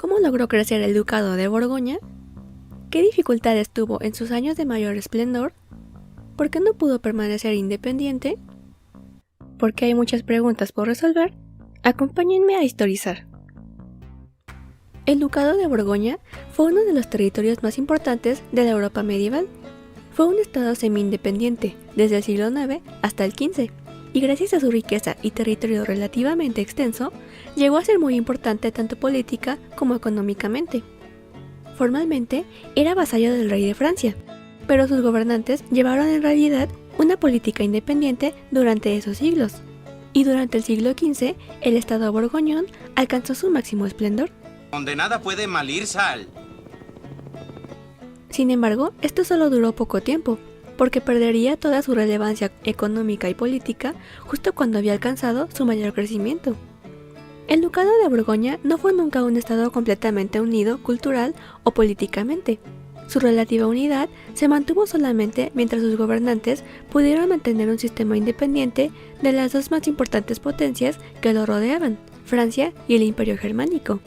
¿Cómo logró crecer el ducado de Borgoña? ¿Qué dificultades tuvo en sus años de mayor esplendor? ¿Por qué no pudo permanecer independiente? Porque hay muchas preguntas por resolver, acompáñenme a historizar. El ducado de Borgoña fue uno de los territorios más importantes de la Europa medieval. Fue un estado semi-independiente desde el siglo IX hasta el XV, y gracias a su riqueza y territorio relativamente extenso, llegó a ser muy importante tanto política como económicamente. Formalmente, era vasallo del rey de Francia, pero sus gobernantes llevaron en realidad una política independiente durante esos siglos, y durante el siglo XV, el estado borgoñón alcanzó su máximo esplendor. Donde nada puede mal ir, sal. Sin embargo, esto solo duró poco tiempo, porque perdería toda su relevancia económica y política justo cuando había alcanzado su mayor crecimiento. El ducado de Borgoña no fue nunca un estado completamente unido cultural o políticamente. Su relativa unidad se mantuvo solamente mientras sus gobernantes pudieron mantener un sistema independiente de las dos más importantes potencias que lo rodeaban, Francia y el Imperio Germánico.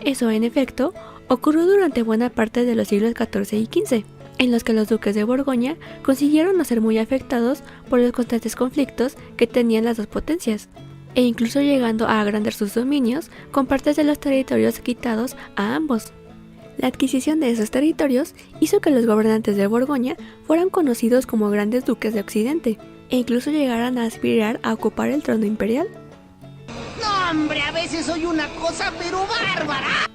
Eso, en efecto, ocurrió durante buena parte de los siglos XIV y XV, en los que los duques de Borgoña consiguieron no ser muy afectados por los constantes conflictos que tenían las dos potencias, e incluso llegando a agrandar sus dominios con partes de los territorios quitados a ambos. La adquisición de esos territorios hizo que los gobernantes de Borgoña fueran conocidos como grandes duques de Occidente, e incluso llegaran a aspirar a ocupar el trono imperial. ¡No, hombre! A veces soy una cosa pero bárbara.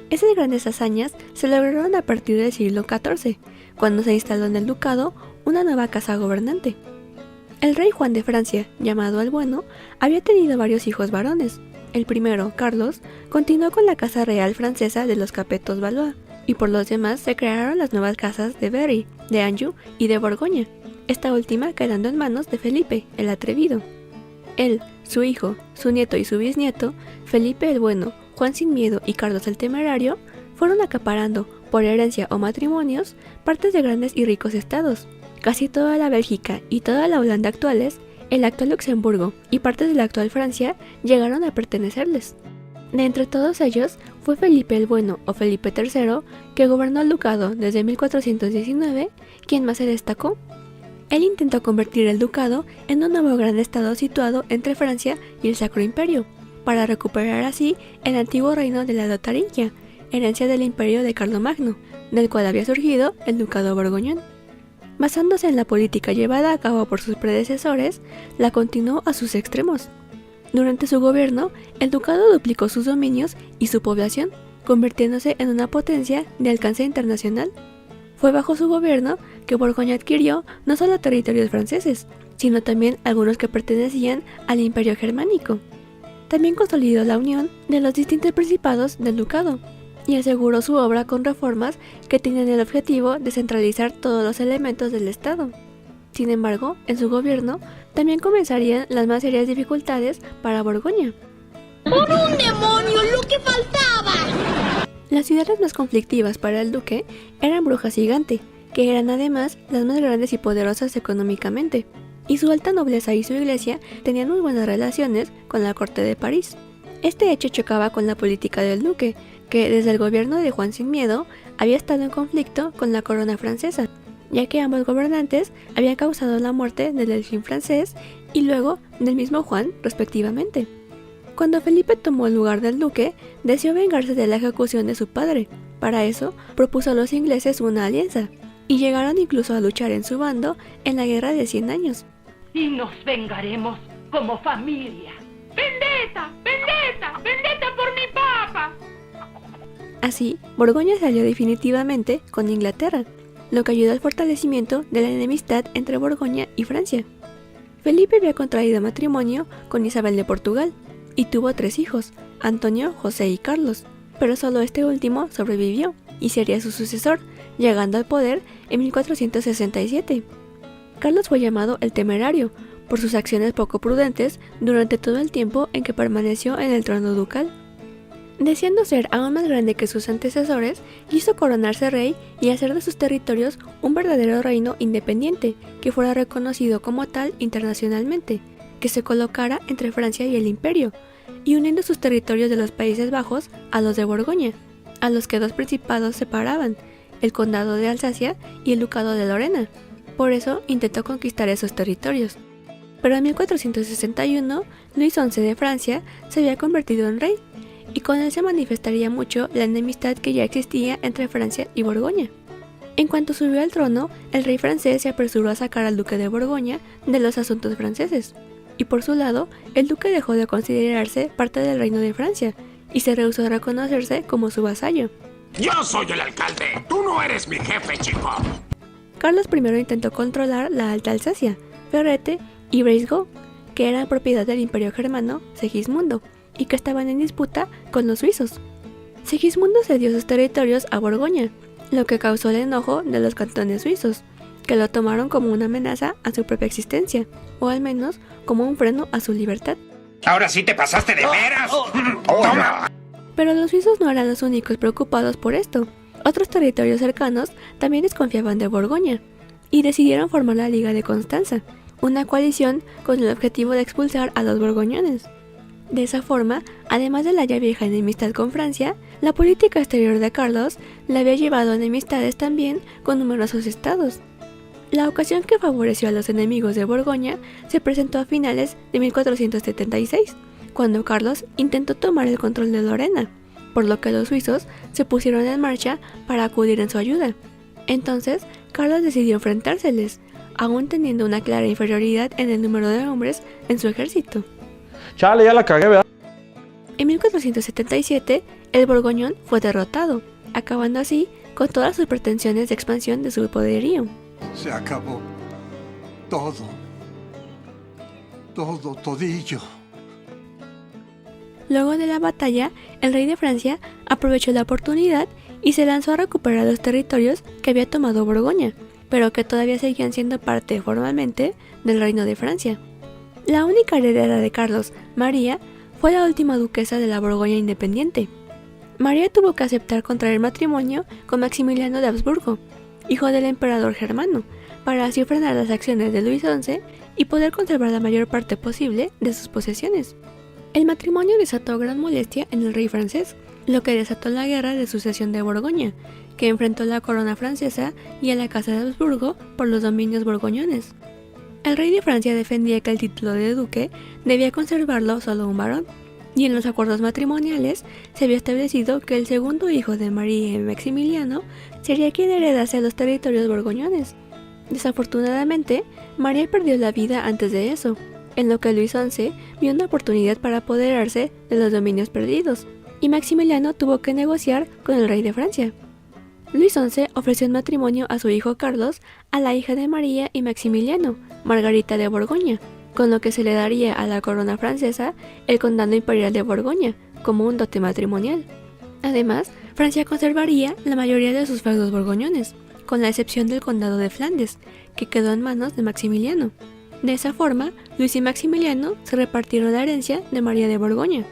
Esas grandes hazañas se lograron a partir del siglo XIV, cuando se instaló en el ducado una nueva casa gobernante. El rey Juan de Francia, llamado el Bueno, había tenido varios hijos varones. El primero, Carlos, continuó con la casa real francesa de los Capetos Valois, y por los demás se crearon las nuevas casas de Berry, de Anjou y de Borgoña, esta última quedando en manos de Felipe, el Atrevido. Él, su hijo, su nieto y su bisnieto, Felipe el Bueno, Juan sin Miedo y Carlos el Temerario, fueron acaparando, por herencia o matrimonios, partes de grandes y ricos estados. Casi toda la Bélgica y toda la Holanda actuales, el actual Luxemburgo y partes de la actual Francia llegaron a pertenecerles. De entre todos ellos fue Felipe el Bueno o Felipe III, que gobernó el ducado desde 1419, quien más se destacó. Él intentó convertir el ducado en un nuevo gran estado situado entre Francia y el Sacro Imperio, para recuperar así el antiguo reino de la Lotaringia, herencia del imperio de Carlomagno, del cual había surgido el ducado borgoñón. Basándose en la política llevada a cabo por sus predecesores, la continuó a sus extremos. Durante su gobierno, el ducado duplicó sus dominios y su población, convirtiéndose en una potencia de alcance internacional. Fue bajo su gobierno que Borgoña adquirió no solo territorios franceses, sino también algunos que pertenecían al Imperio Germánico. También consolidó la unión de los distintos principados del ducado, y aseguró su obra con reformas que tenían el objetivo de centralizar todos los elementos del Estado. Sin embargo, en su gobierno también comenzarían las más serias dificultades para Borgoña. ¡Por un demonio, lo que faltaba! Las ciudades más conflictivas para el duque eran Brujas y Gante, que eran además las más grandes y poderosas económicamente, y su alta nobleza y su iglesia tenían muy buenas relaciones con la corte de París. Este hecho chocaba con la política del duque, que desde el gobierno de Juan sin Miedo había estado en conflicto con la corona francesa, ya que ambos gobernantes habían causado la muerte del delfín francés y luego del mismo Juan, respectivamente. Cuando Felipe tomó el lugar del duque, deseó vengarse de la ejecución de su padre. Para eso, propuso a los ingleses una alianza, y llegaron incluso a luchar en su bando en la Guerra de 100 años. Y nos vengaremos como familia. ¡Vendetta! ¡Vendetta! ¡Vendetta por mi papa! Así, Borgoña se alió definitivamente con Inglaterra, lo que ayudó al fortalecimiento de la enemistad entre Borgoña y Francia. Felipe había contraído matrimonio con Isabel de Portugal y tuvo 3 hijos, Antonio, José y Carlos, pero solo este último sobrevivió y sería su sucesor, llegando al poder en 1467. Carlos fue llamado el Temerario por sus acciones poco prudentes durante todo el tiempo en que permaneció en el trono ducal. Deseando ser aún más grande que sus antecesores, quiso coronarse rey y hacer de sus territorios un verdadero reino independiente, que fuera reconocido como tal internacionalmente, que se colocara entre Francia y el Imperio, y uniendo sus territorios de los Países Bajos a los de Borgoña, a los que dos principados separaban, el condado de Alsacia y el ducado de Lorena. Por eso intentó conquistar esos territorios. Pero en 1461, Luis XI de Francia se había convertido en rey, y con él se manifestaría mucho la enemistad que ya existía entre Francia y Borgoña. En cuanto subió al trono, el rey francés se apresuró a sacar al duque de Borgoña de los asuntos franceses, y por su lado, el duque dejó de considerarse parte del reino de Francia, y se rehusó a reconocerse como su vasallo. Yo soy el alcalde, tú no eres mi jefe, chico. Carlos I intentó controlar la Alta Alsacia, Ferrette y Breisgau, que eran propiedad del imperio germano Segismundo, y que estaban en disputa con los suizos. Segismundo cedió sus territorios a Borgoña, lo que causó el enojo de los cantones suizos, que lo tomaron como una amenaza a su propia existencia, o al menos como un freno a su libertad. Ahora sí te pasaste de veras. Toma. Pero los suizos no eran los únicos preocupados por esto. Otros territorios cercanos también desconfiaban de Borgoña, y decidieron formar la Liga de Constanza, una coalición con el objetivo de expulsar a los borgoñones. De esa forma, además de la ya vieja enemistad con Francia, la política exterior de Carlos le había llevado a enemistades también con numerosos estados. La ocasión que favoreció a los enemigos de Borgoña se presentó a finales de 1476, cuando Carlos intentó tomar el control de Lorena, por lo que los suizos se pusieron en marcha para acudir en su ayuda. Entonces, Carlos decidió enfrentárseles, aún teniendo una clara inferioridad en el número de hombres en su ejército. Chale, ya la cagué, ¿verdad? En 1477, el Borgoñón fue derrotado, acabando así con todas sus pretensiones de expansión de su poderío. Se acabó todo. Todillo. Luego de la batalla, el rey de Francia aprovechó la oportunidad y se lanzó a recuperar los territorios que había tomado Borgoña, pero que todavía seguían siendo parte formalmente del reino de Francia. La única heredera de Carlos, María, fue la última duquesa de la Borgoña independiente. María tuvo que aceptar contraer matrimonio con Maximiliano de Habsburgo, hijo del emperador germano, para así frenar las acciones de Luis XI y poder conservar la mayor parte posible de sus posesiones. El matrimonio desató gran molestia en el rey francés, lo que desató la guerra de sucesión de Borgoña, que enfrentó a la corona francesa y a la casa de Habsburgo por los dominios borgoñones. El rey de Francia defendía que el título de duque debía conservarlo solo un varón, y en los acuerdos matrimoniales se había establecido que el segundo hijo de María y Maximiliano sería quien heredase los territorios borgoñones. Desafortunadamente, María perdió la vida antes de eso, en lo que Luis XI vio una oportunidad para apoderarse de los dominios perdidos, y Maximiliano tuvo que negociar con el rey de Francia. Luis XI ofreció en matrimonio a su hijo Carlos a la hija de María y Maximiliano, Margarita de Borgoña, con lo que se le daría a la corona francesa el condado imperial de Borgoña, como un dote matrimonial. Además, Francia conservaría la mayoría de sus feudos borgoñones, con la excepción del condado de Flandes, que quedó en manos de Maximiliano. De esa forma, Luis y Maximiliano se repartieron la herencia de María de Borgoña.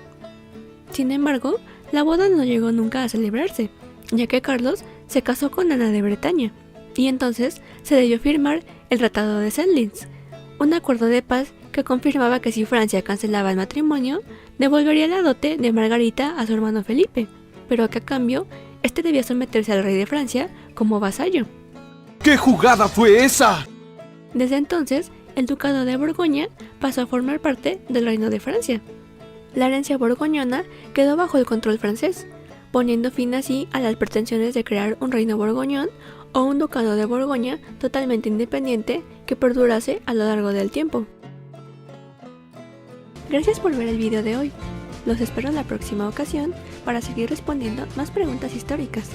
Sin embargo, la boda no llegó nunca a celebrarse, ya que Carlos se casó con Ana de Bretaña, y entonces se debió firmar el Tratado de Senlis, un acuerdo de paz que confirmaba que si Francia cancelaba el matrimonio, devolvería la dote de Margarita a su hermano Felipe, pero que a cambio, este debía someterse al rey de Francia como vasallo. ¿Qué jugada fue esa? Desde entonces, el ducado de Borgoña pasó a formar parte del reino de Francia. La herencia borgoñona quedó bajo el control francés, poniendo fin así a las pretensiones de crear un reino borgoñón o un ducado de Borgoña totalmente independiente que perdurase a lo largo del tiempo. Gracias por ver el video de hoy. Los espero en la próxima ocasión para seguir respondiendo más preguntas históricas.